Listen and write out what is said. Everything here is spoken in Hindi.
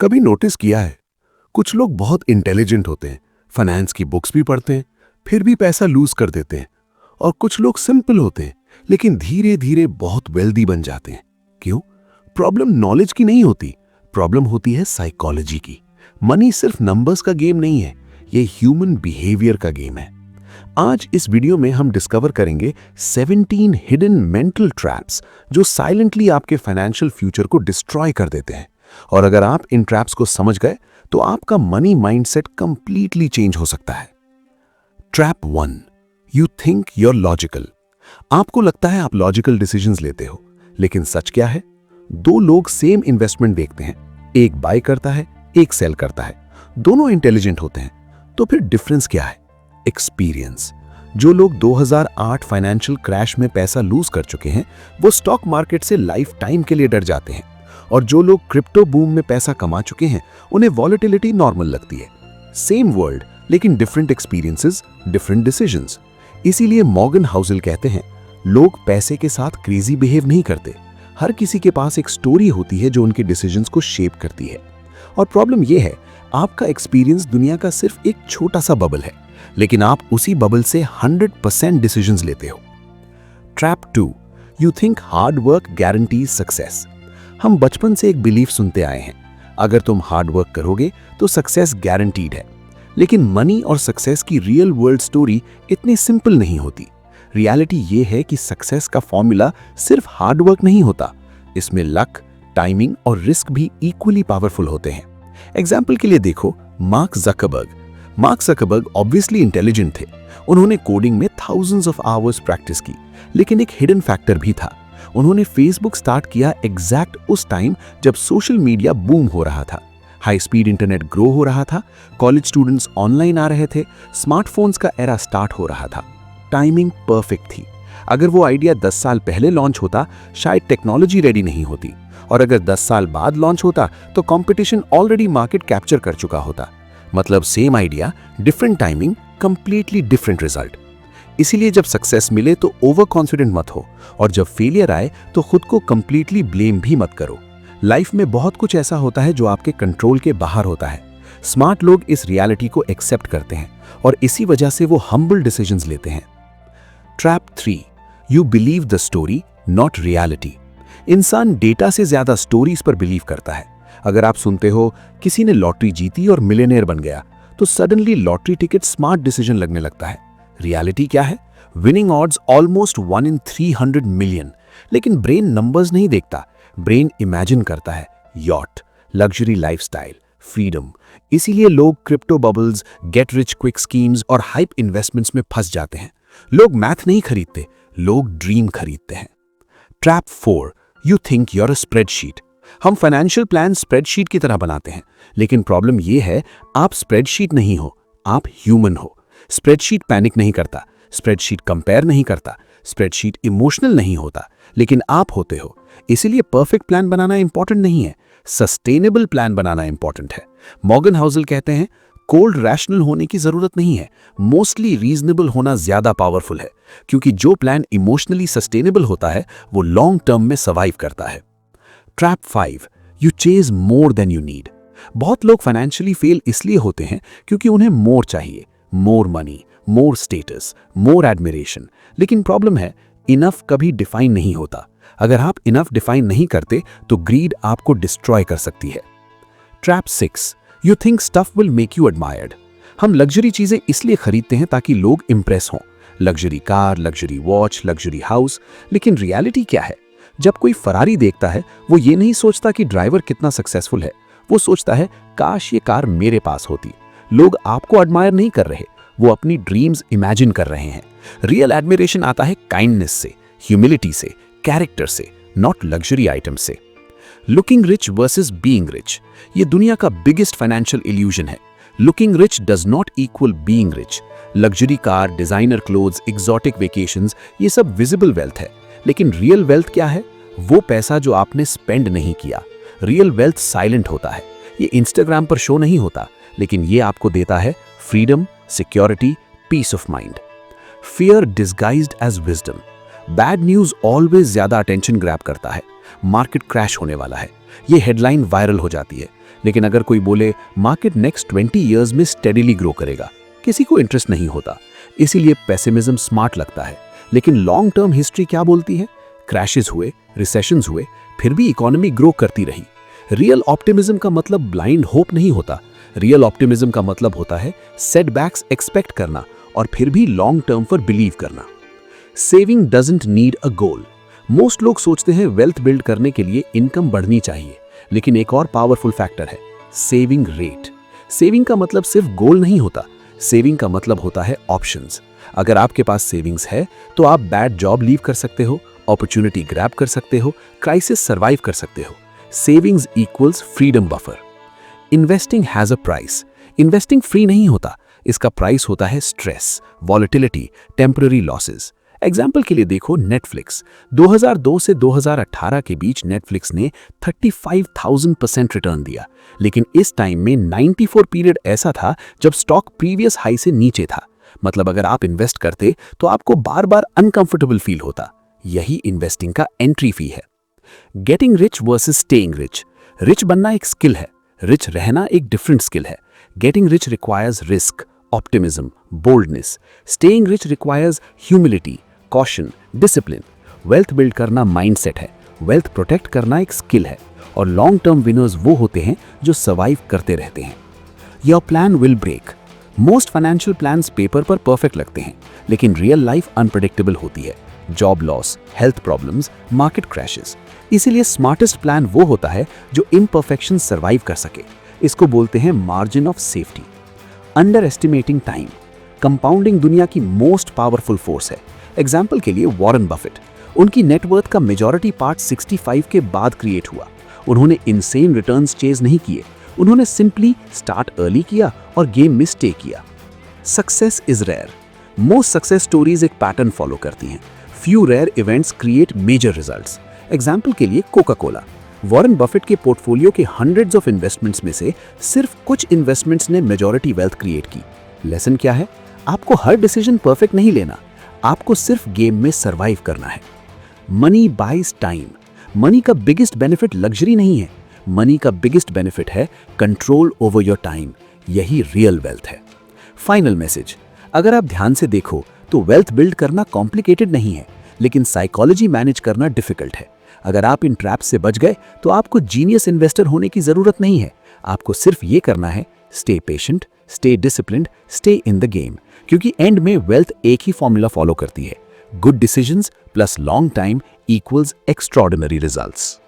कभी नोटिस किया है, कुछ लोग बहुत इंटेलिजेंट होते हैं, फाइनेंस की बुक्स भी पढ़ते हैं, फिर भी पैसा लूज कर देते हैं। और कुछ लोग सिंपल होते हैं लेकिन धीरे धीरे बहुत वेल्दी बन जाते हैं। क्यों? प्रॉब्लम नॉलेज की नहीं होती, प्रॉब्लम होती है साइकोलॉजी की। मनी सिर्फ नंबर्स का गेम नहीं है, ये ह्यूमन बिहेवियर का गेम है। आज इस वीडियो में हम डिस्कवर करेंगे 17 हिडन मेंटल ट्रैप्स जो साइलेंटली आपके फाइनेंशियल फ्यूचर को डिस्ट्रॉय कर देते हैं। और अगर आप इन ट्रैप्स को समझ गए तो आपका मनी माइंडसेट कंप्लीटली चेंज हो सकता है। Trap 1, you think you're logical. आपको लगता है आप लॉजिकल डिसीजंस लेते हो, लेकिन सच क्या है? दो लोग सेम इन्वेस्टमेंट देखते हैं, एक बाय करता है, एक सेल करता है। दोनों इंटेलिजेंट होते हैं, तो फिर डिफरेंस क्या है? एक्सपीरियंस। जो लोग 2008 फाइनेंशियल क्रैश में पैसा लूज कर चुके हैं, वो स्टॉक मार्केट से लाइफ टाइम के लिए डर जाते हैं। और जो लोग क्रिप्टो बूम में पैसा कमा चुके हैं, उन्हें वॉलेटिलिटी नॉर्मल लगती है। सेम वर्ल्ड लेकिन डिफरेंट एक्सपीरियंसेस, डिफरेंट डिसीजंस। इसीलिए मॉर्गन हाउसेल कहते हैं, लोग पैसे के साथ क्रेजी बिहेव नहीं करते। हर किसी के पास एक स्टोरी होती है जो उनके डिसीजंस को शेप करती है। और प्रॉब्लम यह है, आपका एक्सपीरियंस दुनिया का सिर्फ एक छोटा सा बबल है, लेकिन आप उसी बबल से 100% डिसीजंस लेते हो। Trap 2, you think hard work guarantees success. हम बचपन से एक बिलीफ सुनते आए हैं, अगर तुम हार्ड वर्क करोगे तो सक्सेस गारंटीड है। लेकिन मनी और सक्सेस की रियल वर्ल्ड स्टोरी इतनी सिंपल नहीं होती। रियलिटी ये है कि सक्सेस का फॉर्मूला सिर्फ हार्ड वर्क नहीं होता, इसमें लक, टाइमिंग और रिस्क भी इक्वली पावरफुल होते हैं। एग्जाम्पल के लिए देखो मार्क ज़करबर्ग ऑब्वियसली इंटेलिजेंट थे। उन्होंने कोडिंग में थाउजेंड्स ऑफ आवर्स प्रैक्टिस की, लेकिन एक हिडन फैक्टर भी था। उन्होंने फेसबुक स्टार्ट किया एग्जैक्ट उस टाइम जब सोशल मीडिया बूम हो रहा था, हाई स्पीड इंटरनेट ग्रो हो रहा था, कॉलेज स्टूडेंट्स ऑनलाइन आ रहे थे, स्मार्टफोन्स का एरा स्टार्ट हो रहा था। टाइमिंग परफेक्ट थी। अगर वो आइडिया 10 साल पहले लॉन्च होता, शायद टेक्नोलॉजी रेडी नहीं होती। और अगर 10 साल बाद लॉन्च होता तो कंपटीशन ऑलरेडी मार्केट कैप्चर कर चुका होता। मतलब same idea, different timing, completely different result. इसीलिए जब सक्सेस मिले तो ओवर कॉन्फिडेंट मत हो, और जब फेलियर आए तो खुद को कंप्लीटली ब्लेम भी मत करो। लाइफ में बहुत कुछ ऐसा होता है जो आपके कंट्रोल के बाहर होता है। स्मार्ट लोग इस रियलिटी को एक्सेप्ट करते हैं और इसी वजह से वो हम्बल डिसीजंस लेते हैं। Trap 3, you believe the story not reality. इंसान डेटा से ज्यादा स्टोरीज पर बिलीव करता है। अगर आप सुनते हो किसी ने लॉटरी जीती और मिलियनेयर बन गया, तो suddenly lottery ticket smart decision लगने लगता है। रियलिटी क्या है? Winning odds almost 1 in 300 million. लेकिन ब्रेन नंबर्स नहीं देखता, ब्रेन इमेजिन करता है यॉट, लग्जरी लाइफस्टाइल, फ्रीडम। इसीलिए लोग crypto bubbles, get rich quick schemes और हाइप इन्वेस्टमेंट्स में फंस जाते हैं। लोग मैथ नहीं खरीदते, लोग ड्रीम खरीदते हैं। Trap 4, you think you're a spreadsheet. हम फाइनेंशियल प्लान स्प्रेडशीट की तरह बनाते हैं, लेकिन प्रॉब्लम यह है, आप स्प्रेडशीट नहीं हो, आप ह्यूमन हो। स्प्रेडशीट पैनिक नहीं करता, स्प्रेडशीट कंपेयर नहीं करता, स्प्रेडशीट इमोशनल नहीं होता, लेकिन आप होते हो। इसीलिए परफेक्ट प्लान बनाना इंपॉर्टेंट नहीं है, सस्टेनेबल प्लान बनाना इंपॉर्टेंट है। मॉर्गन हाउसेल कहते हैं, कोल्ड रैशनल होने की जरूरत नहीं है, मोस्टली रीजनेबल होना ज्यादा पावरफुल है। क्योंकि जो प्लान इमोशनली सस्टेनेबल होता है वो लॉन्ग टर्म में सर्वाइव करता है। Trap 5, you chase more than you need. बहुत लोग फाइनेंशियली फेल इसलिए होते हैं क्योंकि उन्हें मोर चाहिए, मोर मनी, मोर स्टेटस, मोर एडमिरेशन। लेकिन प्रॉब्लम है, इनफ कभी डिफाइन नहीं होता। अगर आप इनफ डिफाइन नहीं करते तो ग्रीड आपको डिस्ट्रॉय कर सकती है। Trap 6, you think stuff will make you admired. हम लग्जरी चीजें इसलिए खरीदते हैं ताकि लोग इंप्रेस हों, luxury car, luxury watch, luxury house. लेकिन रियलिटी क्या है? जब कोई फरारी देखता है, वो ये नहीं सोचता कि ड्राइवर कितना सक्सेसफुल है, वो सोचता है काश ये कार मेरे पास होती। लोग आपको एडमायर नहीं कर रहे, वो अपनी ड्रीम्स इमेजिन कर रहे हैं। रियल एडमिरेशन आता है काइंडनेस से, ह्यूमिलिटी से, कैरेक्टर से, नॉट लग्जरी आइटम से। Looking rich versus being rich, ये दुनिया का बिगेस्ट फाइनेंशियल इल्यूजन है। Looking rich does not equal being rich. Luxury car, designer clothes, exotic vacations, ये सब विजिबल वेल्थ है। लेकिन रियल वेल्थ क्या है? वो पैसा जो आपने स्पेंड नहीं किया। रियल वेल्थ साइलेंट होता है, ये इंस्टाग्राम पर शो नहीं होता, लेकिन ये आपको देता है freedom, security, peace of mind. Fear disguised as wisdom. Bad news always ज्यादा अटेंशन ग्रैब करता है। मार्केट क्रैश होने वाला है, ये हेडलाइन वायरल हो जाती है, लेकिन अगर कोई बोले मार्केट नेक्स्ट 20 इयर्स में स्टेडीली ग्रो करेगा, किसी को इंटरेस्ट नहीं होता। इसीलिए पेसिमिज्म स्मार्ट लगता है, लेकिन लॉन्ग टर्म हिस्ट्री क्या बोलती है? क्रैशेस हुए, रिसेशंस हुए, फिर भी इकोनॉमी ग्रो करती रही। रियल ऑप्टिमिज्म का मतलब ब्लाइंड होप नहीं होता। रियल ऑप्टिमिज्म का मतलब होता है सेटबैक्स एक्सपेक्ट करना और फिर भी लॉन्ग टर्म पर बिलीव करना। Saving doesn't need a goal. Most लोग सोचते हैं वेल्थ बिल्ड करने के लिए इनकम बढ़नी चाहिए, लेकिन एक और पावरफुल फैक्टर है सेविंग रेट। सेविंग का मतलब सिर्फ गोल नहीं होता, सेविंग का मतलब होता है ऑप्शंस। अगर आपके पास सेविंग्स है तो आप बैड जॉब लीव कर सकते हो, अपॉर्चुनिटी ग्रैब कर सकते हो, क्राइसिस सर्वाइव कर सकते हो। Savings equals freedom buffer. Investing has a price. Investing free नहीं होता, इसका प्राइस होता है stress, volatility, temporary losses. Example के लिए देखो नेटफ्लिक्स। 2002 से 2018 के बीच नेटफ्लिक्स ने 35,000% रिटर्न दिया, लेकिन इस टाइम में 94 पीरियड ऐसा था जब स्टॉक प्रीवियस हाई से नीचे था। मतलब अगर आप इन्वेस्ट करते तो आपको बार बार अनकंफर्टेबल फील होता। यही इन्वेस्टिंग का एंट्री फी है। Getting rich versus staying rich. Rich बनना एक स्किल है, रिच रहना एक डिफरेंट स्किल है। Getting rich requires risk, optimism, boldness. Staying rich requires humility, caution, discipline. Wealth build करना माइंडसेट है, वेल्थ प्रोटेक्ट करना एक स्किल है, और लॉन्ग टर्म विनर्स वो होते हैं जो सर्वाइव करते रहते हैं। Your plan will break. Most financial plans paper पर परफेक्ट लगते हैं, लेकिन रियल लाइफ अनप्रेडिक्टेबल होती है। Job loss, health problems, market crashes. इसीलिए स्मार्टेस्ट प्लान वो होता है जो इम्परफेक्शन सर्वाइव कर सके। इसको बोलते हैं margin of safety. Under estimating time. Compounding दुनिया की मोस्ट पावरफुल फोर्स है। एग्जाम्पल के लिए वॉरेन बफेट। उनकी नेटवर्थ का मेजॉरिटी पार्ट 65 के बाद क्रिएट हुआ। उन्होंने इनसेन रिटर्न्स चेज नहीं किए, उन्होंने सिंपली स्टार्ट अर्ली किया और गेम में स्टे किया। Success is rare. Most success stories एक पैटर्न फॉलो करती हैं। Few rare events create major results. Example के लिए कोका कोला। वॉरेन बफेट के पोर्टफोलियो के हंड्रेड्स ऑफ इन्वेस्टमेंट्स में से सिर्फ कुछ इन्वेस्टमेंट्स ने मेजॉरिटी वेल्थ क्रिएट की। लेसन क्या है? आपको हर डिसीजन परफेक्ट नहीं लेना, आपको सिर्फ गेम में सर्वाइव करना है। Money buys time. मनी का बिगेस्ट बेनिफिट लग्जरी नहीं है, मनी का बिगेस्ट बेनिफिट है कंट्रोल ओवर योर टाइम। यही रियल वेल्थ है। फाइनल मैसेज, अगर आप ध्यान से देखो तो वेल्थ बिल्ड करना कॉम्प्लिकेटेड नहीं है, लेकिन साइकोलॉजी मैनेज करना डिफिकल्ट है। अगर आप इन ट्रैप्स से बच गए तो आपको जीनियस इन्वेस्टर होने की जरूरत नहीं है। आपको सिर्फ ये करना है, stay patient, stay disciplined, stay in the game, क्योंकि एंड में वेल्थ एक ही फॉर्मूला फॉलो करती है। Good decisions plus long time equals extraordinary results.